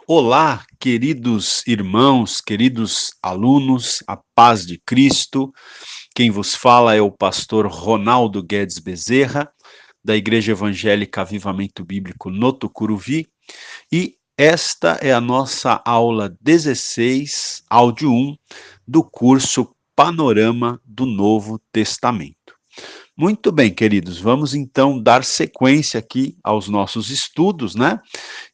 Olá, queridos irmãos, queridos alunos, a paz de Cristo. Quem vos fala é o pastor Ronaldo Guedes Bezerra, da Igreja Evangélica Avivamento Bíblico no Tucuruvi, e esta é a nossa aula 16, áudio 1, do curso Panorama do Novo Testamento. Muito bem, queridos, vamos então dar sequência aqui aos nossos estudos, né?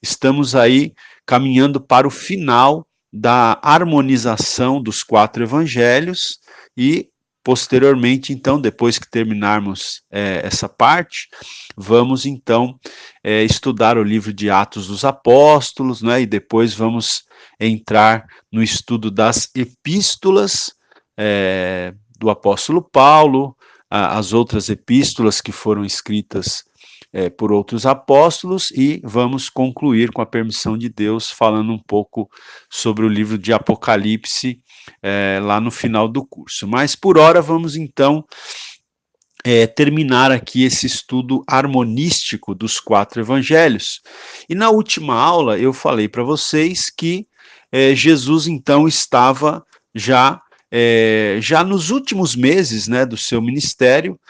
Estamos aí caminhando para o final da harmonização dos 4 evangelhos e, posteriormente, então, depois que terminarmos essa parte, vamos então estudar o livro de Atos dos Apóstolos, né? E depois vamos entrar no estudo das epístolas do apóstolo Paulo, as outras epístolas que foram escritas por outros apóstolos, e vamos concluir, com a permissão de Deus, falando um pouco sobre o livro de Apocalipse lá no final do curso. Mas, por hora, vamos então terminar aqui esse estudo harmonístico dos 4 evangelhos. E na última aula eu falei para vocês que Jesus então estava já nos últimos meses, né, do seu ministério.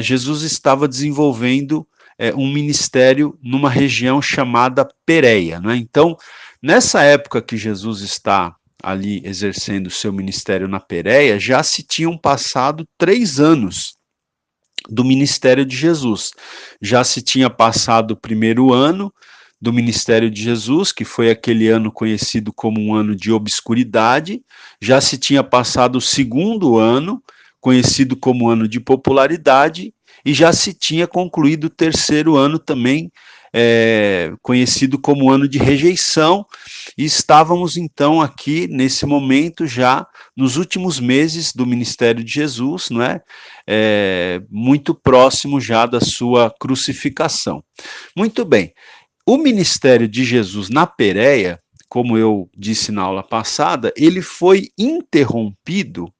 Jesus estava desenvolvendo um ministério numa região chamada Pérea, né? Então, nessa época que Jesus está ali exercendo o seu ministério na Pérea, já se tinham passado 3 anos do ministério de Jesus. Já se tinha passado o primeiro ano do ministério de Jesus, que foi aquele ano conhecido como um ano de obscuridade. Já se tinha passado o segundo ano, conhecido como ano de popularidade, e já se tinha concluído o terceiro ano também, conhecido como ano de rejeição, e estávamos então aqui nesse momento já nos últimos meses do ministério de Jesus, não é? Muito próximo já da sua crucificação. Muito bem, o ministério de Jesus na Pérea, como eu disse na aula passada, ele foi interrompido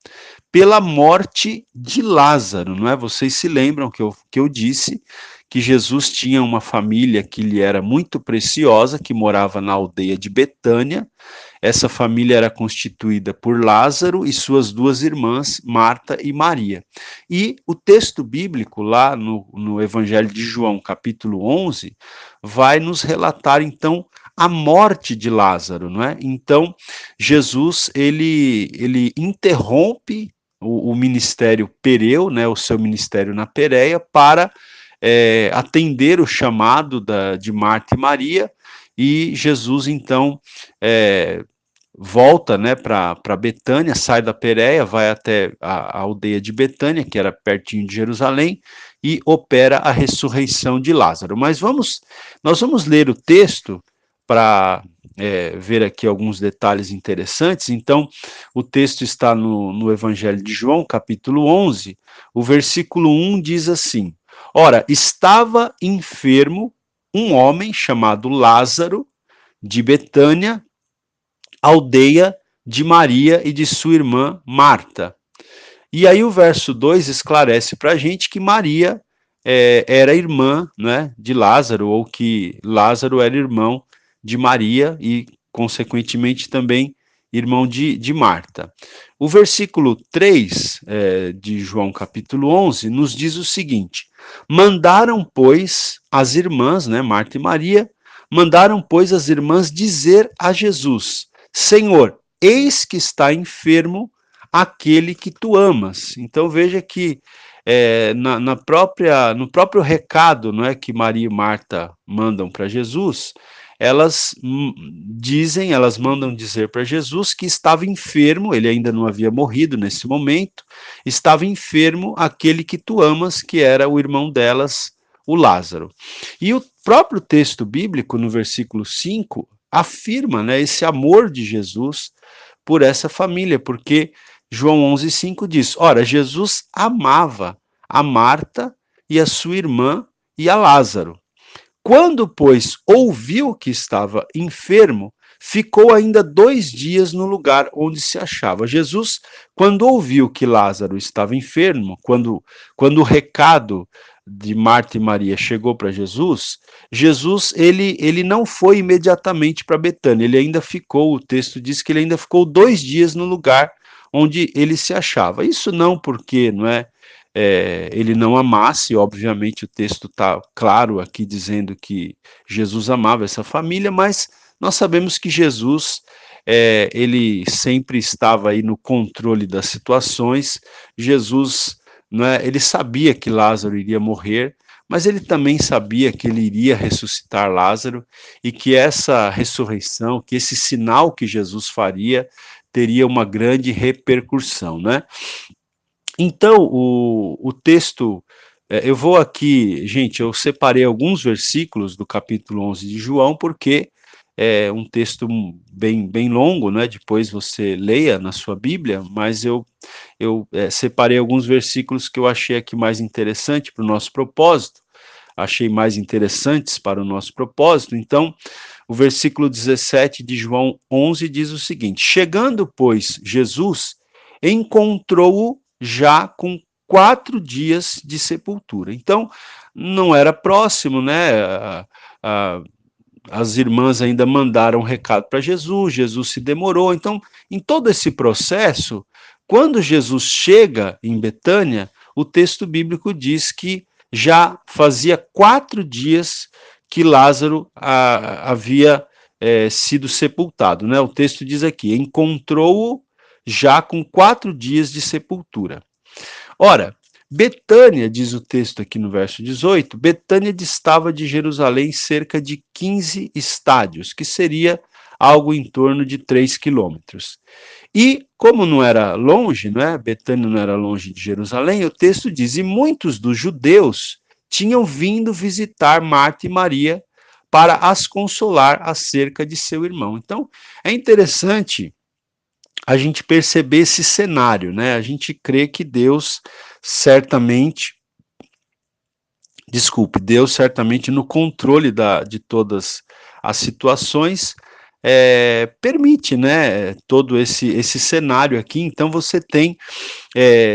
pela morte de Lázaro, não é? Vocês se lembram que eu disse que Jesus tinha uma família que lhe era muito preciosa, que morava na aldeia de Betânia. Essa família era constituída por Lázaro e suas 2 irmãs, Marta e Maria. E o texto bíblico, lá no Evangelho de João, capítulo 11, vai nos relatar, então, a morte de Lázaro, não é? Então, Jesus, ele interrompe o ministério pereu, né, o seu ministério na Pérea, para atender o chamado de Marta e Maria, e Jesus, então, volta, né, para Betânia, sai da Pérea, vai até a aldeia de Betânia, que era pertinho de Jerusalém, e opera a ressurreição de Lázaro. Mas nós vamos ler o texto para ver aqui alguns detalhes interessantes. Então, o texto está no Evangelho de João, capítulo 11, o versículo 1 diz assim: Ora, estava enfermo um homem chamado Lázaro, de Betânia, aldeia de Maria e de sua irmã Marta. E aí o verso 2 esclarece para a gente que Maria era irmã, né, de Lázaro, ou que Lázaro era irmão de Maria e, consequentemente, também irmão de Marta. O versículo 3 de João capítulo 11 nos diz o seguinte: mandaram, pois, as irmãs, né, Marta e Maria, mandaram, pois, as irmãs dizer a Jesus: Senhor, eis que está enfermo aquele que tu amas. Então veja que no próprio recado, não é, que Maria e Marta mandam para Jesus, elas elas mandam dizer para Jesus que estava enfermo, ele ainda não havia morrido nesse momento, estava enfermo aquele que tu amas, que era o irmão delas, o Lázaro. E o próprio texto bíblico, no versículo 5, afirma, né, esse amor de Jesus por essa família, porque João 11,5 diz: ora, Jesus amava a Marta e a sua irmã e a Lázaro. Quando, pois, ouviu que estava enfermo, ficou ainda 2 dias no lugar onde se achava. Jesus, quando ouviu que Lázaro estava enfermo, quando o recado de Marta e Maria chegou para Jesus, Jesus ele não foi imediatamente para Betânia, ele ainda ficou, o texto diz que ele ainda ficou 2 dias no lugar onde ele se achava. Isso não porque, não é, ele não amasse, obviamente o texto está claro aqui dizendo que Jesus amava essa família, mas nós sabemos que Jesus ele sempre estava aí no controle das situações. Jesus, não é, ele sabia que Lázaro iria morrer, mas ele também sabia que ele iria ressuscitar Lázaro e que essa ressurreição, que esse sinal que Jesus faria, teria uma grande repercussão, né? Então, o texto, eu vou aqui, gente, eu separei alguns versículos do capítulo 11 de João, porque é um texto bem longo, né? Depois você leia na sua Bíblia, mas eu separei alguns versículos que eu achei aqui mais interessante para o nosso propósito, achei mais interessantes para o nosso propósito. Então, o versículo 17 de João 11 diz o seguinte: chegando, pois, Jesus encontrou-o já com 4 dias de sepultura. Então, não era próximo, né? As irmãs ainda mandaram um recado para Jesus, Jesus se demorou. Então, em todo esse processo, quando Jesus chega em Betânia, o texto bíblico diz que já fazia 4 dias que Lázaro havia sido sepultado, né? O texto diz aqui: encontrou-o já com 4 dias de sepultura. Ora, Betânia, diz o texto aqui no verso 18, Betânia distava de Jerusalém cerca de 15 estádios, que seria algo em torno de 3 quilômetros. E como não era longe, né, Betânia não era longe de Jerusalém, o texto diz: e muitos dos judeus tinham vindo visitar Marta e Maria para as consolar acerca de seu irmão. Então, é interessante a gente perceber esse cenário, né? A gente crê que Deus certamente, Deus certamente no controle de todas as situações, permite, né, todo esse cenário aqui. Então você tem,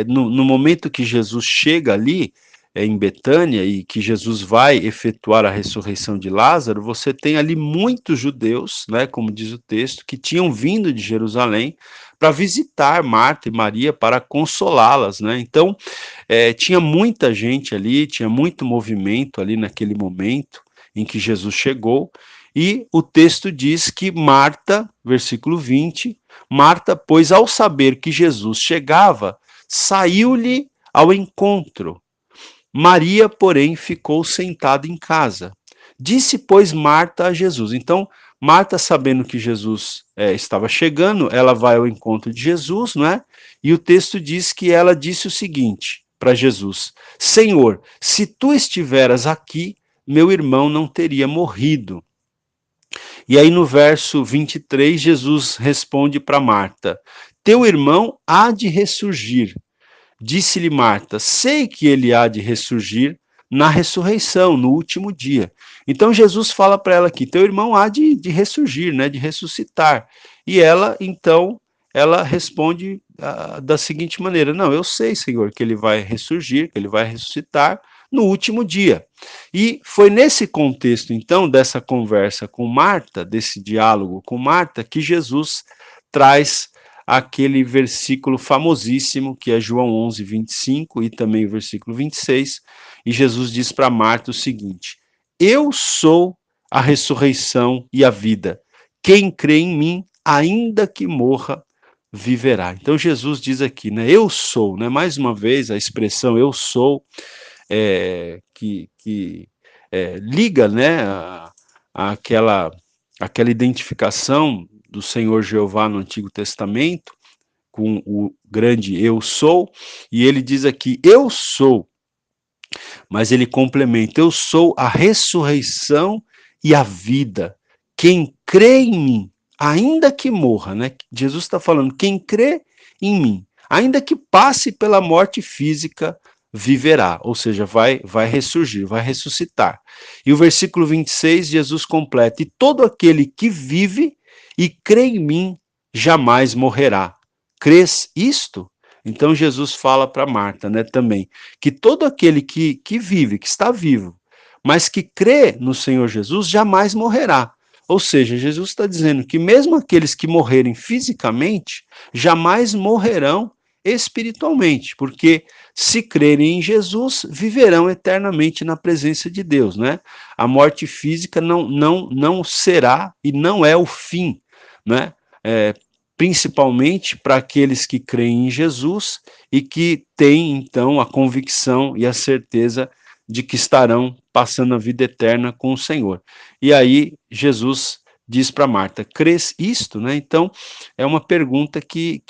no momento que Jesus chega ali, em Betânia, e que Jesus vai efetuar a ressurreição de Lázaro, você tem ali muitos judeus, né, como diz o texto, que tinham vindo de Jerusalém para visitar Marta e Maria, para consolá-las, né? Então, tinha muita gente ali, tinha muito movimento ali naquele momento em que Jesus chegou, e o texto diz que Marta, versículo 20, Marta, pois ao saber que Jesus chegava, saiu-lhe ao encontro. Maria, porém, ficou sentada em casa. Disse, pois, Marta a Jesus. Então, Marta, sabendo que Jesus estava chegando, ela vai ao encontro de Jesus, não é? E o texto diz que ela disse o seguinte para Jesus: Senhor, se tu estiveras aqui, meu irmão não teria morrido. E aí no verso 23, Jesus responde para Marta: teu irmão há de ressurgir. Disse-lhe Marta: sei que ele há de ressurgir na ressurreição, no último dia. Então Jesus fala para ela aqui: teu irmão há de ressurgir, né, de ressuscitar. E ela, então, ela responde da seguinte maneira: não, eu sei, Senhor, que ele vai ressurgir, que ele vai ressuscitar no último dia. E foi nesse contexto, então, dessa conversa com Marta, desse diálogo com Marta, que Jesus traz aquele versículo famosíssimo, que é João 11, 25, e também o versículo 26, e Jesus diz para Marta o seguinte: eu sou a ressurreição e a vida. Quem crê em mim, ainda que morra, viverá. Então Jesus diz aqui, né? Eu sou, né? Mais uma vez a expressão eu sou, que liga, né? Aquela identificação do Senhor Jeová no Antigo Testamento, com o grande eu sou, e ele diz aqui, eu sou, mas ele complementa, eu sou a ressurreição e a vida. Quem crê em mim, ainda que morra, né? Jesus está falando, quem crê em mim, ainda que passe pela morte física, viverá, ou seja, vai ressurgir, vai ressuscitar. E o versículo 26, Jesus completa, e todo aquele que vive e crê em mim jamais morrerá. Crês isto? Então Jesus fala para Marta, né, também, que todo aquele que vive, que está vivo, mas que crê no Senhor Jesus, jamais morrerá. Ou seja, Jesus está dizendo que mesmo aqueles que morrerem fisicamente, jamais morrerão espiritualmente, porque se crerem em Jesus, viverão eternamente na presença de Deus, né? A morte física não será e não é o fim, né? Principalmente para aqueles que creem em Jesus e que têm, então, a convicção e a certeza de que estarão passando a vida eterna com o Senhor. E aí Jesus diz para Marta, crês isto? Né? Então, é uma pergunta que,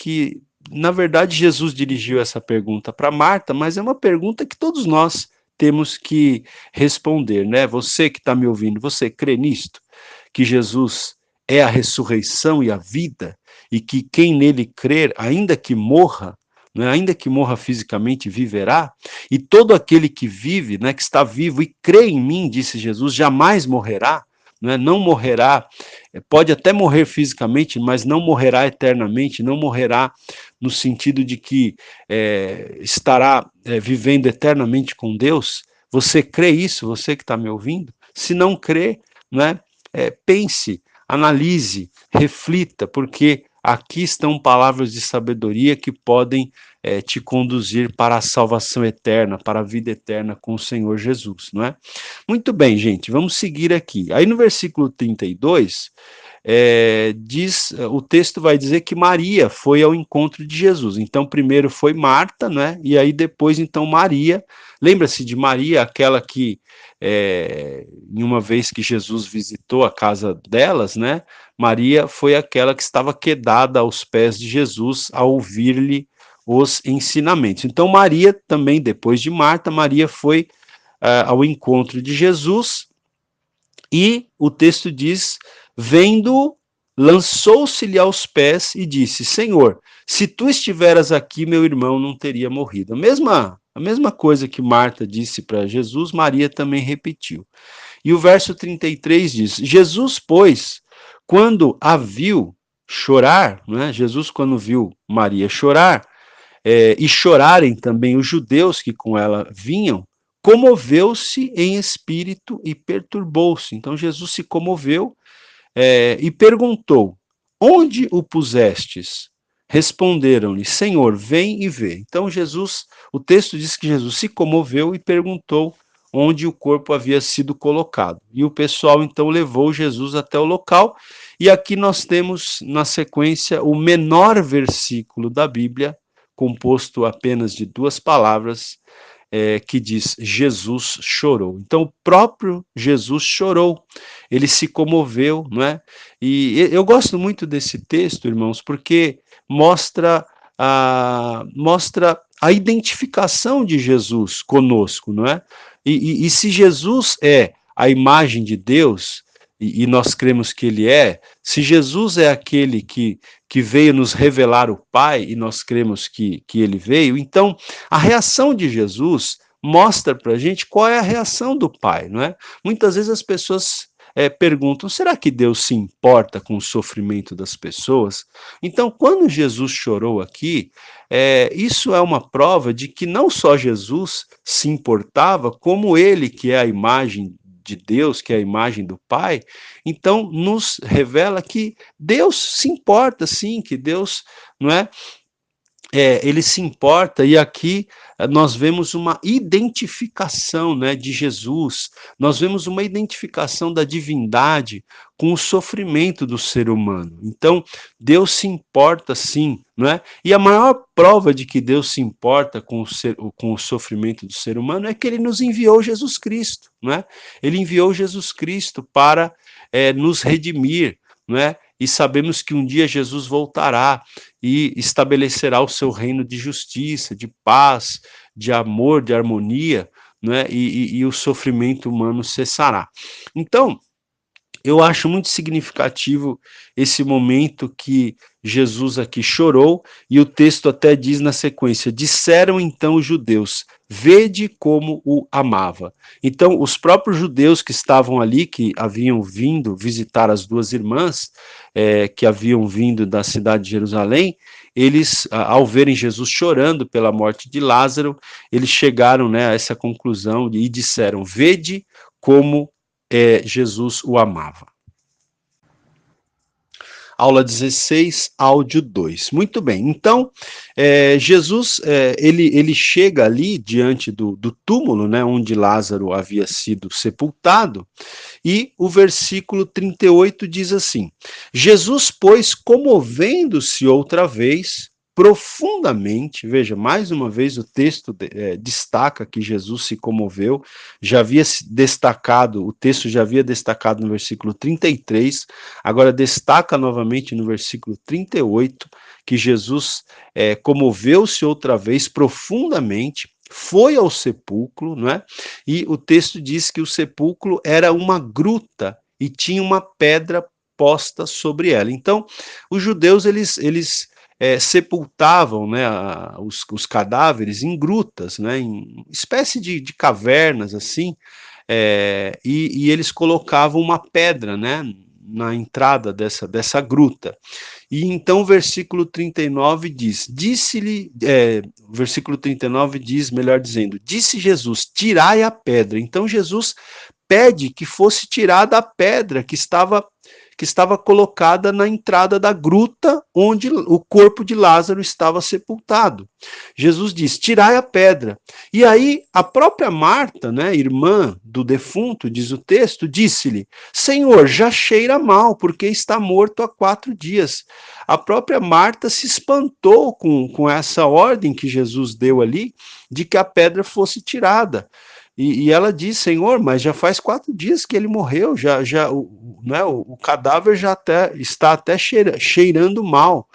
na verdade, Jesus dirigiu essa pergunta para Marta, mas é uma pergunta que todos nós temos que responder, né? Você que está me ouvindo, você crê nisto? Que Jesus é a ressurreição e a vida, e que quem nele crer, ainda que morra, né, ainda que morra fisicamente, viverá, e todo aquele que vive, né, que está vivo e crê em mim, disse Jesus, jamais morrerá, né, não morrerá, pode até morrer fisicamente, mas não morrerá eternamente, não morrerá no sentido de que estará vivendo eternamente com Deus. Você crê isso, você que está me ouvindo? Se não crê, né, pense, analise, reflita, porque aqui estão palavras de sabedoria que podem te conduzir para a salvação eterna, para a vida eterna com o Senhor Jesus, não é? Muito bem, gente, vamos seguir aqui. Aí no versículo 32, o texto vai dizer que Maria foi ao encontro de Jesus. Então, primeiro foi Marta, né? E aí depois, então, Maria. Lembra-se de Maria, aquela que, em uma vez que Jesus visitou a casa delas, né? Maria foi aquela que estava quedada aos pés de Jesus a ouvir-lhe os ensinamentos. Então, Maria também, depois de Marta, Maria foi ao encontro de Jesus e o texto diz, vendo, lançou-se-lhe aos pés e disse, Senhor, se tu estiveras aqui, meu irmão não teria morrido. A mesma coisa que Marta disse para Jesus, Maria também repetiu. E o verso 33 diz, Jesus, pois, quando a viu chorar, né, Jesus quando viu Maria chorar, e chorarem também os judeus que com ela vinham, comoveu-se em espírito e perturbou-se. Então Jesus se comoveu e perguntou: Onde o pusestes? Responderam-lhe: Senhor, vem e vê. Então Jesus, o texto diz que Jesus se comoveu e perguntou onde o corpo havia sido colocado. E o pessoal então levou Jesus até o local. E aqui nós temos na sequência o menor versículo da Bíblia, composto apenas de duas palavras, que diz Jesus chorou. Então, o próprio Jesus chorou, ele se comoveu, não é? E eu gosto muito desse texto, irmãos, porque mostra a identificação de Jesus conosco, não é? E se Jesus é a imagem de Deus, e nós cremos que ele é, se Jesus é aquele que veio nos revelar o Pai, e nós cremos que ele veio, então a reação de Jesus mostra para a gente qual é a reação do Pai, não é? Muitas vezes as pessoas perguntam, será que Deus se importa com o sofrimento das pessoas? Então, quando Jesus chorou aqui, isso é uma prova de que não só Jesus se importava, como ele, que é a imagem de Deus, que é a imagem do Pai, então nos revela que Deus se importa, sim, que Deus, não é? Ele se importa, e aqui nós vemos uma identificação, né, de Jesus, nós vemos uma identificação da divindade com o sofrimento do ser humano. Então, Deus se importa sim, não é? E a maior prova de que Deus se importa com o sofrimento do ser humano é que ele nos enviou Jesus Cristo, não é? Ele enviou Jesus Cristo para nos redimir, não é? E sabemos que um dia Jesus voltará e estabelecerá o seu reino de justiça, de paz, de amor, de harmonia, né? E o sofrimento humano cessará. Então, Eu acho muito significativo esse momento que Jesus aqui chorou, e o texto até diz na sequência: disseram então os judeus, vede como o amava. Então, os próprios judeus que estavam ali, que haviam vindo visitar as duas irmãs, que haviam vindo da cidade de Jerusalém, eles, ao verem Jesus chorando pela morte de Lázaro, eles chegaram, né, a essa conclusão e disseram, vede como Jesus o amava. Aula 16, áudio 2. Muito bem, então, Jesus, ele chega ali diante do túmulo, né, onde Lázaro havia sido sepultado, e o versículo 38 diz assim, Jesus, pois, comovendo-se outra vez, profundamente, veja, mais uma vez o texto destaca que Jesus se comoveu, já havia destacado, o texto já havia destacado no versículo 33, agora destaca novamente no versículo 38, que Jesus comoveu-se outra vez profundamente, foi ao sepulcro, não é? E o texto diz que o sepulcro era uma gruta e tinha uma pedra posta sobre ela. Então, os judeus, eles sepultavam, né, os cadáveres em grutas, né, em espécie de cavernas, assim, e eles colocavam uma pedra, né, na entrada dessa gruta. E então o versículo 39 diz, o versículo 39 diz, melhor dizendo, disse Jesus, tirai a pedra. Então Jesus pede que fosse tirada a pedra que estava colocada na entrada da gruta onde o corpo de Lázaro estava sepultado. Jesus diz, tirai a pedra. E aí a própria Marta, né, irmã do defunto, diz o texto, disse-lhe, Senhor, já cheira mal, porque está morto há 4 dias. A própria Marta se espantou com essa ordem que Jesus deu ali, de que a pedra fosse tirada. E ela diz, Senhor, mas já faz 4 dias que ele morreu, o cadáver já está até cheirando mal.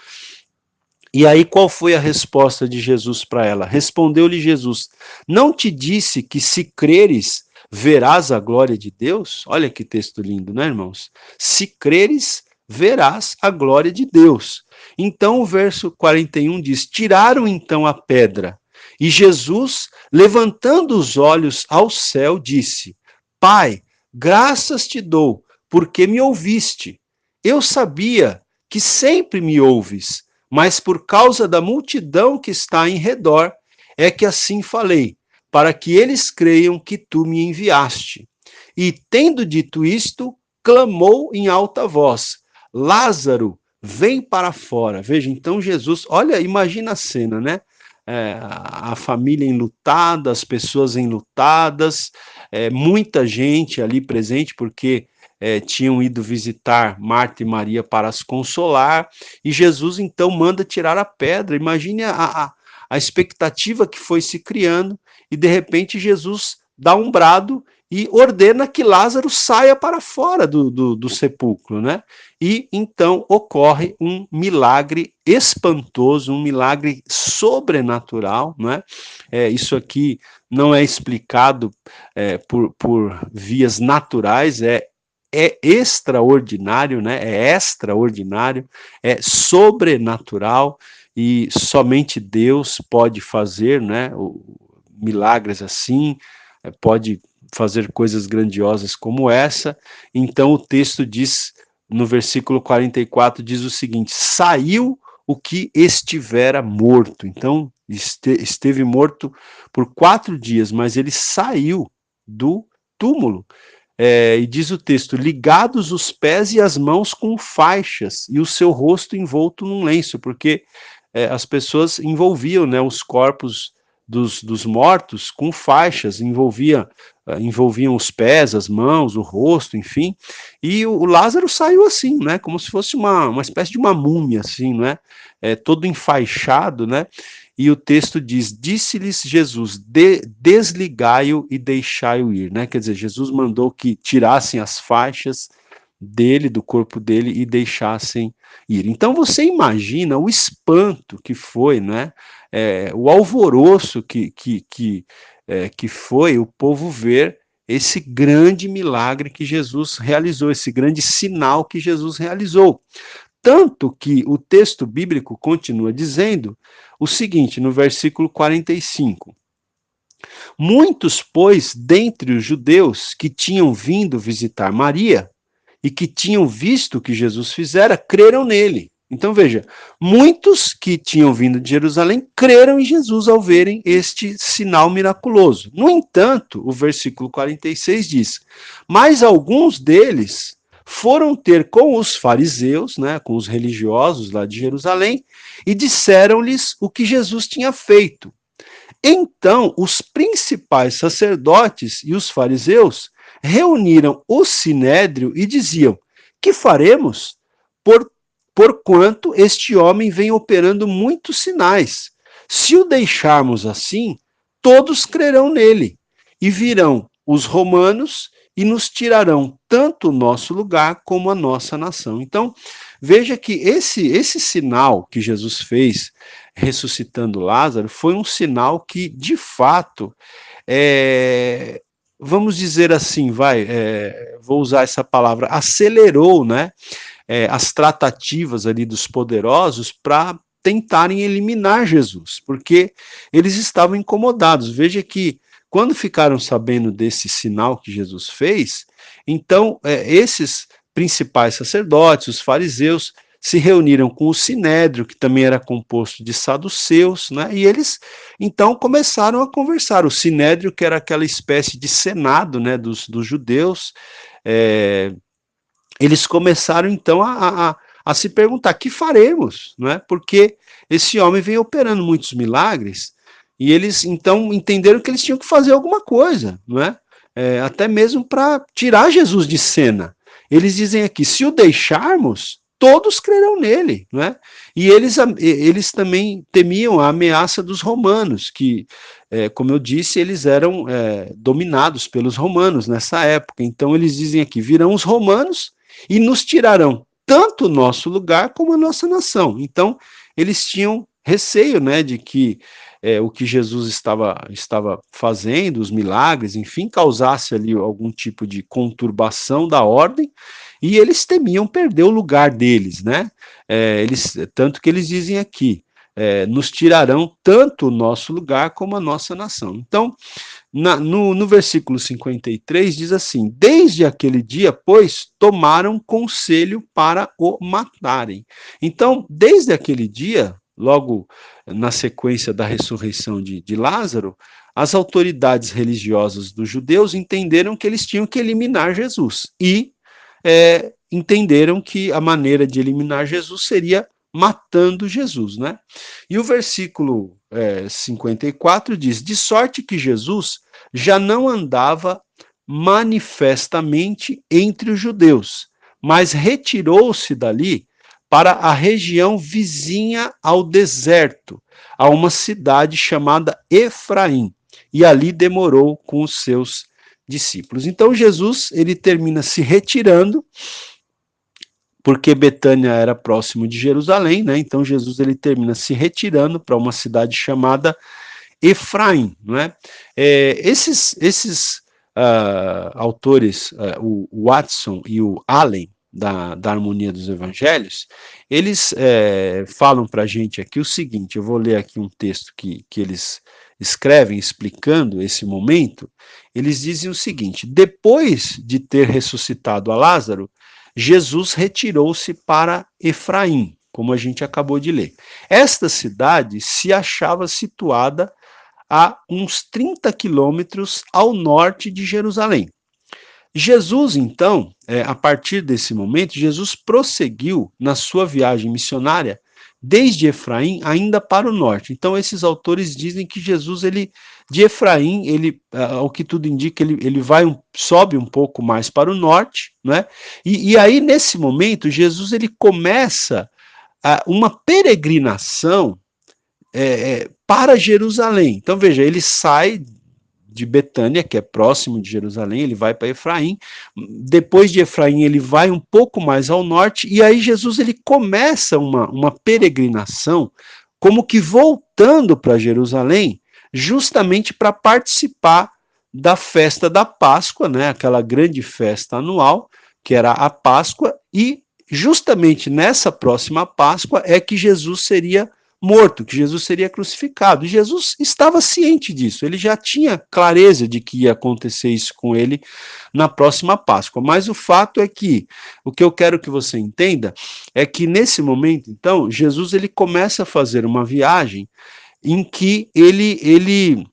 E aí qual foi a resposta de Jesus para ela? Respondeu-lhe Jesus, não te disse que se creres, verás a glória de Deus? Olha que texto lindo, né, irmãos? Se creres, verás a glória de Deus. Então o verso 41 diz, tiraram então a pedra, e Jesus, levantando os olhos ao céu, disse, Pai, graças te dou, porque me ouviste. Eu sabia que sempre me ouves, mas por causa da multidão que está em redor, é que assim falei, para que eles creiam que tu me enviaste. E tendo dito isto, clamou em alta voz, Lázaro, vem para fora. Veja, então Jesus, olha, imagina a cena, né? A família enlutada, as pessoas enlutadas, muita gente ali presente, porque tinham ido visitar Marta e Maria para as consolar, e Jesus então manda tirar a pedra. Imagine a expectativa que foi se criando, e de repente Jesus dá um brado e ordena que Lázaro saia para fora do sepulcro, né? E então ocorre um milagre espantoso, um milagre sobrenatural, não é? Isso aqui não é explicado por vias naturais, é extraordinário, né? É extraordinário, é sobrenatural e somente Deus pode fazer, né? Milagres assim, pode fazer coisas grandiosas como essa. Então o texto diz, no versículo 44, diz o seguinte, saiu o que estivera morto. Então esteve morto por 4 dias, mas ele saiu do túmulo. E diz o texto, ligados os pés e as mãos com faixas, e o seu rosto envolto num lenço, porque as pessoas envolviam, né, os corpos dos mortos com faixas, envolviam os pés, as mãos, o rosto, enfim, e o Lázaro saiu assim, né, como se fosse uma espécie de uma múmia, assim, né, todo enfaixado, né, e o texto diz, disse-lhes Jesus, desligai-o e deixai-o ir, né, quer dizer, Jesus mandou que tirassem as faixas dele, do corpo dele, e deixassem ir. Então você imagina o espanto que foi, né, o alvoroço que foi o povo ver esse grande milagre que Jesus realizou, esse grande sinal que Jesus realizou. Tanto que o texto bíblico continua dizendo o seguinte, no versículo 45. Muitos, pois, dentre os judeus que tinham vindo visitar Maria e que tinham visto o que Jesus fizera, creram nele. Então veja, muitos que tinham vindo de Jerusalém creram em Jesus ao verem este sinal miraculoso. No entanto, o versículo 46 diz: mas alguns deles foram ter com os fariseus, né, com os religiosos lá de Jerusalém, e disseram-lhes o que Jesus tinha feito. Então, os principais sacerdotes e os fariseus reuniram o sinédrio e diziam: que faremos? Porquanto este homem vem operando muitos sinais. Se o deixarmos assim, todos crerão nele, e virão os romanos e nos tirarão tanto o nosso lugar como a nossa nação. Então, veja que esse sinal que Jesus fez ressuscitando Lázaro foi um sinal que, de fato, vamos dizer assim, vou usar essa palavra, acelerou, né, as tratativas ali dos poderosos para tentarem eliminar Jesus, porque eles estavam incomodados. Veja que quando ficaram sabendo desse sinal que Jesus fez, então esses principais sacerdotes, os fariseus, se reuniram com o sinédrio, que também era composto de saduceus, né? E eles então começaram a conversar. O sinédrio, que era aquela espécie de senado, né, dos judeus, eles começaram então a se perguntar: que faremos? Não é? Porque esse homem vem operando muitos milagres, e eles então entenderam que eles tinham que fazer alguma coisa, não é? Até mesmo para tirar Jesus de cena. Eles dizem aqui: se o deixarmos, todos crerão nele, não é? E eles também temiam a ameaça dos romanos, que, como eu disse, eles eram dominados pelos romanos nessa época. Então eles dizem aqui: virão os romanos e nos tirarão tanto o nosso lugar como a nossa nação. Então eles tinham receio, né, de que o que Jesus estava fazendo, os milagres, enfim, causasse ali algum tipo de conturbação da ordem, e eles temiam perder o lugar deles, né? Tanto que eles dizem aqui: nos tirarão tanto o nosso lugar como a nossa nação. Então, no versículo 53 diz assim: desde aquele dia, pois, tomaram conselho para o matarem. Então, desde aquele dia, logo na sequência da ressurreição de Lázaro, as autoridades religiosas dos judeus entenderam que eles tinham que eliminar Jesus, e entenderam que a maneira de eliminar Jesus seria matando Jesus, né? E o versículo 54 diz: de sorte que Jesus já não andava manifestamente entre os judeus, mas retirou-se dali para a região vizinha ao deserto, a uma cidade chamada Efraim, e ali demorou com os seus discípulos. Então Jesus, ele termina se retirando, porque Betânia era próximo de Jerusalém, né? Então Jesus, ele termina se retirando para uma cidade chamada Efraim, não é? Esses autores, o Watson e o Allen, da Harmonia dos Evangelhos, eles falam para a gente aqui o seguinte: eu vou ler aqui um texto que eles escrevem explicando esse momento. Eles dizem o seguinte: depois de ter ressuscitado a Lázaro, Jesus retirou-se para Efraim, como a gente acabou de ler. Esta cidade se achava situada a uns 30 quilômetros ao norte de Jerusalém. Jesus, então, a partir desse momento, Jesus prosseguiu na sua viagem missionária desde Efraim ainda para o norte. Então, esses autores dizem que Jesus, de Efraim, ao que tudo indica, ele sobe um pouco mais para o norte, né? E aí, nesse momento, Jesus, ele começa uma peregrinação para Jerusalém. Então, veja, ele sai de Betânia, que é próximo de Jerusalém, ele vai para Efraim. Depois de Efraim, ele vai um pouco mais ao norte, e aí Jesus, ele começa uma peregrinação, como que voltando para Jerusalém, justamente para participar da festa da Páscoa, né, aquela grande festa anual, que era a Páscoa, e justamente nessa próxima Páscoa é que Jesus seria morto, que Jesus seria crucificado. E Jesus estava ciente disso, ele já tinha clareza de que ia acontecer isso com ele na próxima Páscoa. Mas o fato é que, o que eu quero que você entenda, é que nesse momento, então, Jesus ele começa a fazer uma viagem em que ele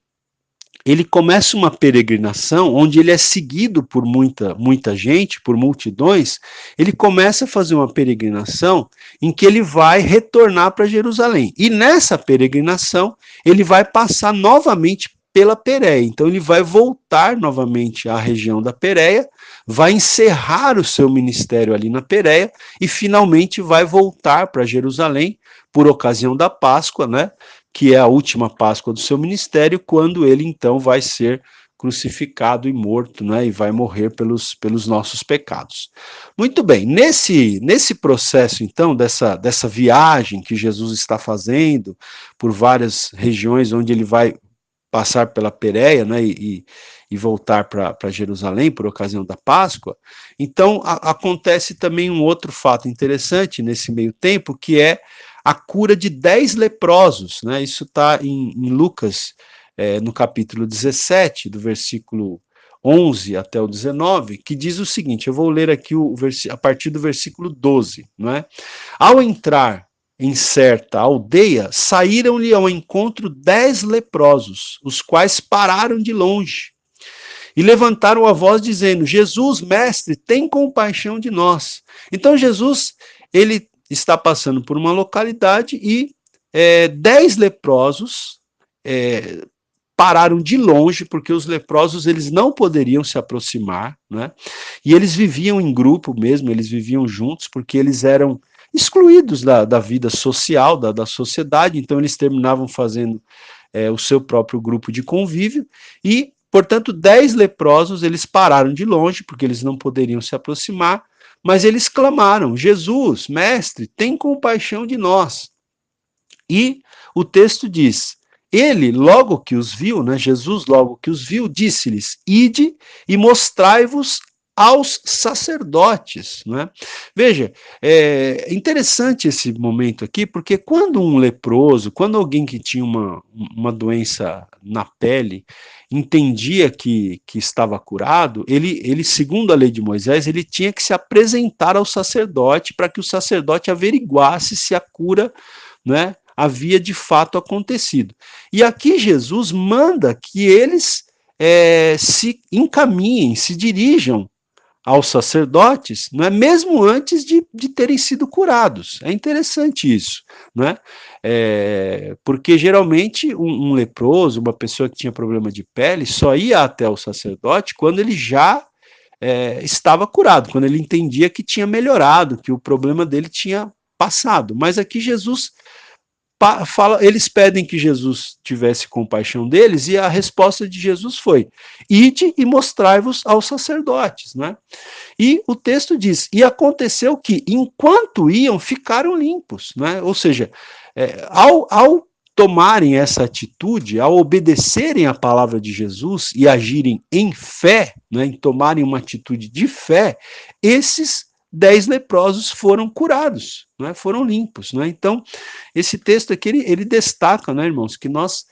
começa uma peregrinação onde ele é seguido por muita gente, por multidões. Ele começa a fazer uma peregrinação em que ele vai retornar para Jerusalém. E nessa peregrinação, ele vai passar novamente pela Pérea. Então ele vai voltar novamente à região da Pérea, vai encerrar o seu ministério ali na Pérea e finalmente vai voltar para Jerusalém por ocasião da Páscoa, né? Que é a última Páscoa do seu ministério, quando ele então vai ser crucificado e morto, né, e vai morrer pelos nossos pecados. Muito bem, nesse processo então, dessa viagem que Jesus está fazendo por várias regiões onde ele vai passar pela Pérea, né, e voltar para Jerusalém por ocasião da Páscoa, então acontece também um outro fato interessante nesse meio tempo, que é a cura de 10 leprosos, né? Isso está em Lucas, no capítulo 17, do versículo 11 até o 19, que diz o seguinte, eu vou ler aqui a partir do versículo 12, né? Ao entrar em certa aldeia, saíram-lhe ao encontro 10 leprosos, os quais pararam de longe e levantaram a voz dizendo, Jesus, mestre, tem compaixão de nós. Então Jesus, ele está passando por uma localidade e 10 leprosos pararam de longe, porque os leprosos eles não poderiam se aproximar, né? E eles viviam em grupo mesmo, eles viviam juntos, porque eles eram excluídos da vida social, da sociedade, então eles terminavam fazendo o seu próprio grupo de convívio, e, portanto, 10 leprosos, eles pararam de longe, porque eles não poderiam se aproximar, mas eles clamaram, Jesus, mestre, tem compaixão de nós. E o texto diz, ele, logo que os viu, né, Jesus, logo que os viu, disse-lhes, ide e mostrai-vos aos sacerdotes. Né? Veja, é interessante esse momento aqui, porque quando um leproso, quando alguém que tinha uma doença na pele, entendia que estava curado, ele, segundo a lei de Moisés, ele tinha que se apresentar ao sacerdote para que o sacerdote averiguasse se a cura, né, havia de fato acontecido. E aqui Jesus manda que eles se encaminhem, se dirijam aos sacerdotes, não é? Mesmo antes de terem sido curados. É interessante isso, não é? Porque geralmente um leproso, uma pessoa que tinha problema de pele, só ia até o sacerdote quando ele já estava curado, quando ele entendia que tinha melhorado, que o problema dele tinha passado. Mas aqui Jesus eles pedem que Jesus tivesse compaixão deles, e a resposta de Jesus foi, ide e mostrai-vos aos sacerdotes, né? E o texto diz, e aconteceu que, enquanto iam, ficaram limpos, né? Ou seja, ao tomarem essa atitude, ao obedecerem a palavra de Jesus e agirem em fé, né, em tomarem uma atitude de fé, esses 10 leprosos foram curados, né, foram limpos. Né? Então, esse texto aqui, ele destaca, né, irmãos, que nós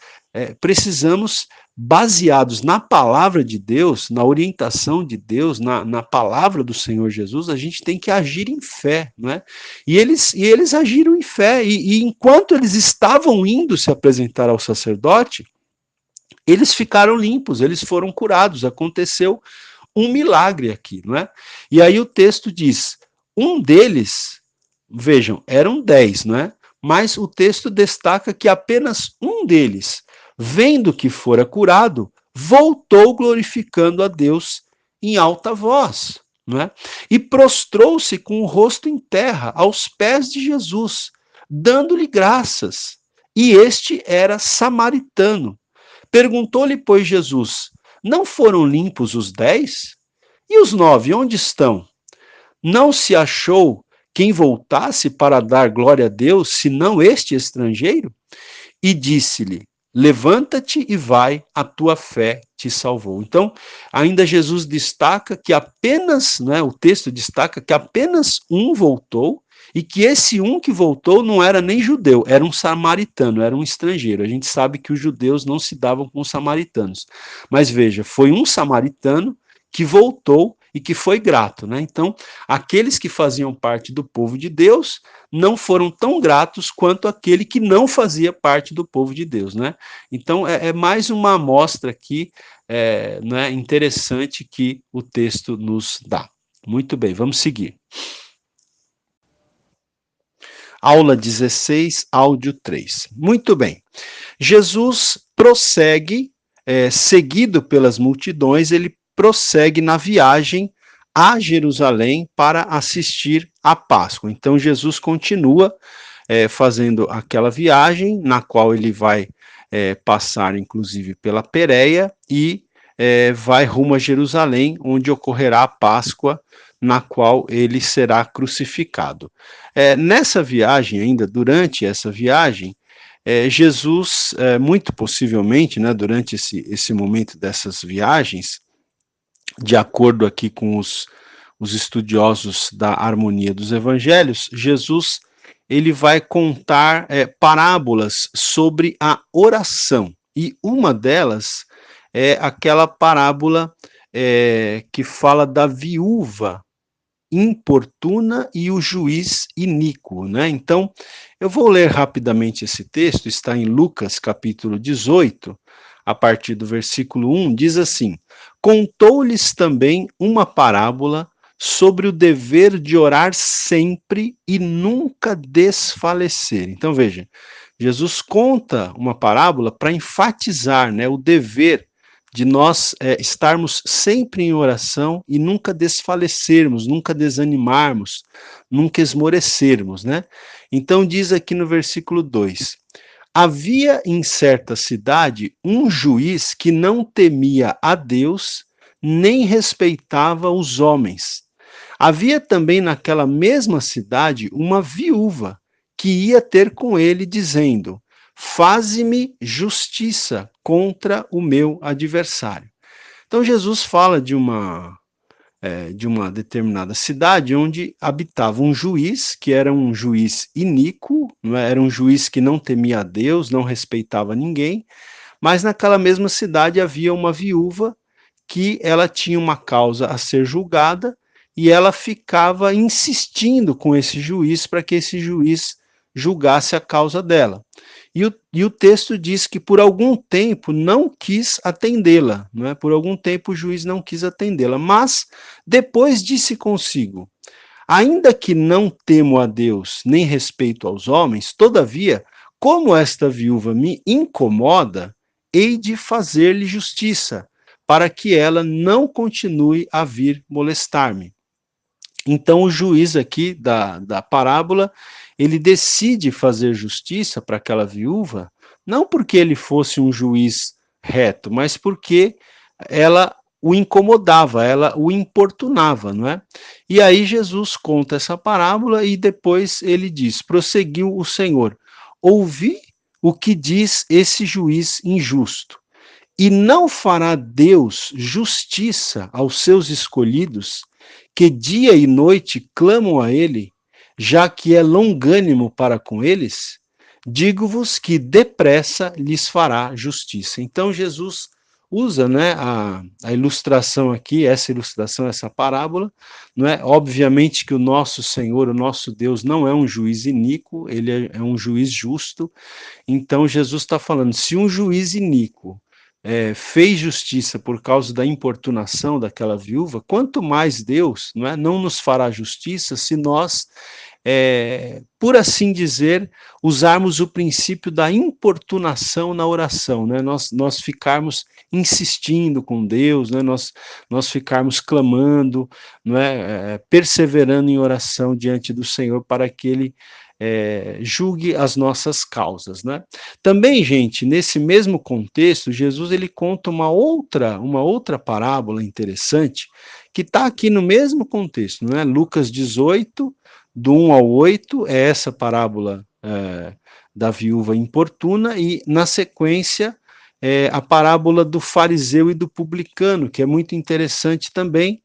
precisamos, baseados na palavra de Deus, na orientação de Deus, na palavra do Senhor Jesus, a gente tem que agir em fé. Né? E eles agiram em fé, e enquanto eles estavam indo se apresentar ao sacerdote, eles ficaram limpos, eles foram curados, aconteceu um milagre aqui, não é? E aí o texto diz, um deles, vejam, eram 10, não é? Mas o texto destaca que apenas um deles, vendo que fora curado, voltou glorificando a Deus em alta voz, não é? E prostrou-se com o rosto em terra, aos pés de Jesus, dando-lhe graças. E este era samaritano. Perguntou-lhe, pois, Jesus, não foram limpos os 10? E os 9, onde estão? Não se achou quem voltasse para dar glória a Deus, senão este estrangeiro? E disse-lhe, levanta-te e vai, a tua fé te salvou. Então, ainda Jesus destaca que apenas, né, o texto destaca que apenas um voltou, e que esse um que voltou não era nem judeu, era um samaritano, era um estrangeiro. A gente sabe que os judeus não se davam com os samaritanos. Mas veja, foi um samaritano que voltou e que foi grato, né? Então, aqueles que faziam parte do povo de Deus não foram tão gratos quanto aquele que não fazia parte do povo de Deus, né? Então, é mais uma amostra aqui, né, interessante que o texto nos dá. Muito bem, vamos seguir. Aula 16, áudio 3. Muito bem. Jesus prossegue, seguido pelas multidões, ele prossegue na viagem a Jerusalém para assistir à Páscoa. Então, Jesus continua fazendo aquela viagem, na qual ele vai passar, inclusive, pela Pérea e vai rumo a Jerusalém, onde ocorrerá a Páscoa, na qual ele será crucificado. Nessa viagem, ainda durante essa viagem, Jesus, muito possivelmente, né, durante esse momento dessas viagens, de acordo aqui com os estudiosos da harmonia dos evangelhos, Jesus ele vai contar parábolas sobre a oração. E uma delas é aquela parábola que fala da viúva importuna e o juiz iníquo, né? Então, eu vou ler rapidamente esse texto, está em Lucas, capítulo 18, a partir do versículo 1, diz assim: Contou-lhes também uma parábola sobre o dever de orar sempre e nunca desfalecer. Então, veja, Jesus conta uma parábola para enfatizar, né, o dever de nós estarmos sempre em oração e nunca desfalecermos, nunca desanimarmos, nunca esmorecermos, né? Então diz aqui no versículo 2: Havia em certa cidade um juiz que não temia a Deus, nem respeitava os homens. Havia também naquela mesma cidade uma viúva que ia ter com ele, dizendo: Faze-me justiça contra o meu adversário. Então Jesus fala de uma determinada cidade onde habitava um juiz, que era um juiz iníquo, era um juiz que não temia a Deus, não respeitava ninguém, mas naquela mesma cidade havia uma viúva que ela tinha uma causa a ser julgada e ela ficava insistindo com esse juiz para que esse juiz julgasse a causa dela. E o texto diz que por algum tempo não quis atendê-la, não é? Por algum tempo o juiz não quis atendê-la, mas depois disse consigo: ainda que não temo a Deus nem respeito aos homens, todavia, como esta viúva me incomoda, hei de fazer-lhe justiça, para que ela não continue a vir molestar-me. Então, o juiz aqui da parábola, ele decide fazer justiça para aquela viúva, não porque ele fosse um juiz reto, mas porque ela o incomodava, ela o importunava, não é? E aí Jesus conta essa parábola e depois ele diz: prosseguiu o Senhor, ouvi o que diz esse juiz injusto. E não fará Deus justiça aos seus escolhidos, que dia e noite clamam a ele, já que é longânimo para com eles? Digo-vos que depressa lhes fará justiça. Então Jesus usa, né, a ilustração aqui, essa ilustração, essa parábola, não é? Obviamente que o nosso Senhor, o nosso Deus, não é um juiz iníquo, ele é um juiz justo. Então Jesus está falando, se um juiz iníquo fez justiça por causa da importunação daquela viúva, quanto mais Deus não nos fará justiça se nós, por assim dizer, usarmos o princípio da importunação na oração, né? Nós ficarmos insistindo com Deus, né? Nós ficarmos clamando, perseverando em oração diante do Senhor para que Ele julgue as nossas causas, né? Também, gente, nesse mesmo contexto, Jesus ele conta uma outra parábola interessante que está aqui no mesmo contexto, né? Lucas 18, do 1 ao 8, é essa parábola da viúva importuna, e, na sequência, a parábola do fariseu e do publicano, que é muito interessante também,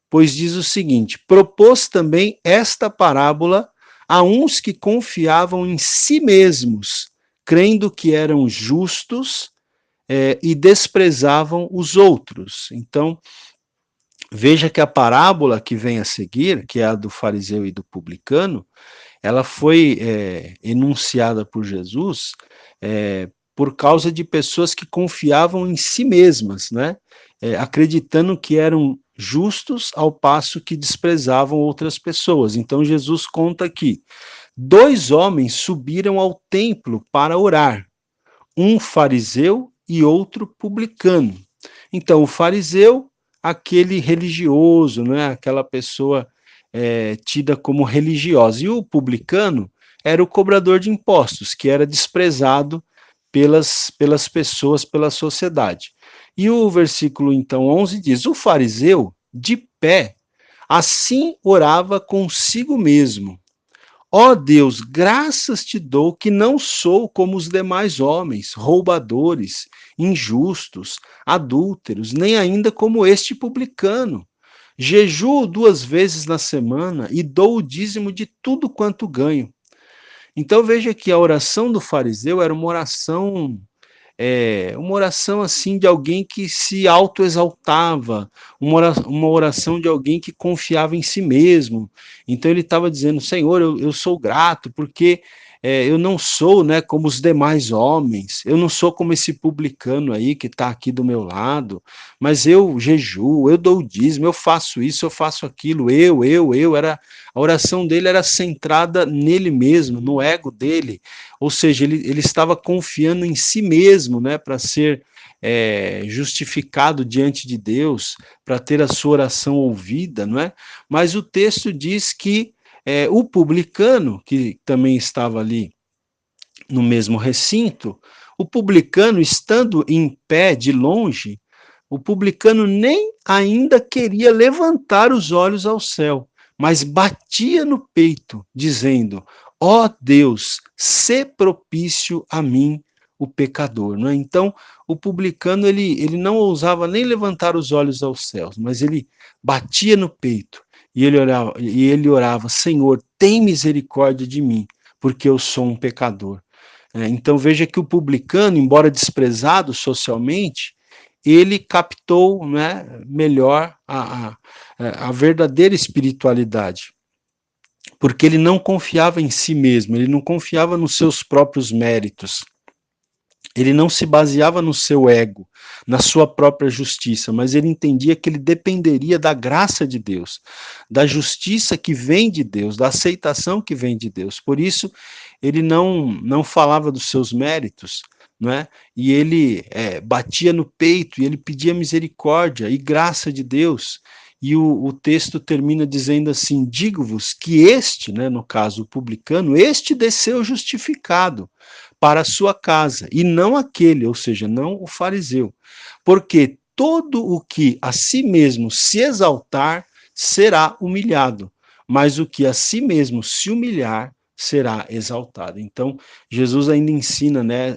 pois diz o seguinte: propôs também esta parábola a uns que confiavam em si mesmos, crendo que eram justos, e desprezavam os outros. Então, veja que a parábola que vem a seguir, que é a do fariseu e do publicano, ela foi enunciada por Jesus por causa de pessoas que confiavam em si mesmas, né? Acreditando que eram justos ao passo que desprezavam outras pessoas. Então Jesus conta aqui: dois homens subiram ao templo para orar, um fariseu e outro publicano. Então, o fariseu, aquele religioso, né, aquela pessoa tida como religiosa, e o publicano era o cobrador de impostos, que era desprezado pelas pessoas, pela sociedade. E o versículo, então, 11 diz: o fariseu, de pé, assim orava consigo mesmo: ó Deus, graças te dou que não sou como os demais homens, roubadores, injustos, adúlteros, nem ainda como este publicano. Jejuo 2 vezes na semana e dou o dízimo de tudo quanto ganho. Então veja que a oração do fariseu era uma oração assim de alguém que se autoexaltava, uma oração de alguém que confiava em si mesmo. Então ele estava dizendo: Senhor, eu sou grato porque eu não sou, né, como os demais homens, eu não sou como esse publicano aí que está aqui do meu lado, mas eu jejuo, eu dou o dízimo, eu faço isso, eu faço aquilo, a oração dele era centrada nele mesmo, no ego dele, ou seja, ele estava confiando em si mesmo, né, para ser justificado diante de Deus, para ter a sua oração ouvida, não é? Mas o texto diz que o publicano, que também estava ali no mesmo recinto, o publicano, estando em pé de longe, o publicano nem ainda queria levantar os olhos ao céu, mas batia no peito, dizendo: ó Deus, sê propício a mim, o pecador. Não é? Então, o publicano ele não ousava nem levantar os olhos aos céus, mas ele batia no peito e ele orava: Senhor, tem misericórdia de mim, porque eu sou um pecador. Então veja que o publicano, embora desprezado socialmente, ele captou, né, melhor a verdadeira espiritualidade, porque ele não confiava em si mesmo, ele não confiava nos seus próprios méritos, ele não se baseava no seu ego, na sua própria justiça, mas ele entendia que ele dependeria da graça de Deus, da justiça que vem de Deus, da aceitação que vem de Deus. Por isso, ele não falava dos seus méritos, não é? E ele batia no peito, e ele pedia misericórdia e graça de Deus. E o texto termina dizendo assim: digo-vos que este, né, no caso o publicano, este desceu justificado para a sua casa, e não aquele, ou seja, não o fariseu. Porque todo o que a si mesmo se exaltar será humilhado, mas o que a si mesmo se humilhar será exaltado. Então, Jesus ainda ensina, né,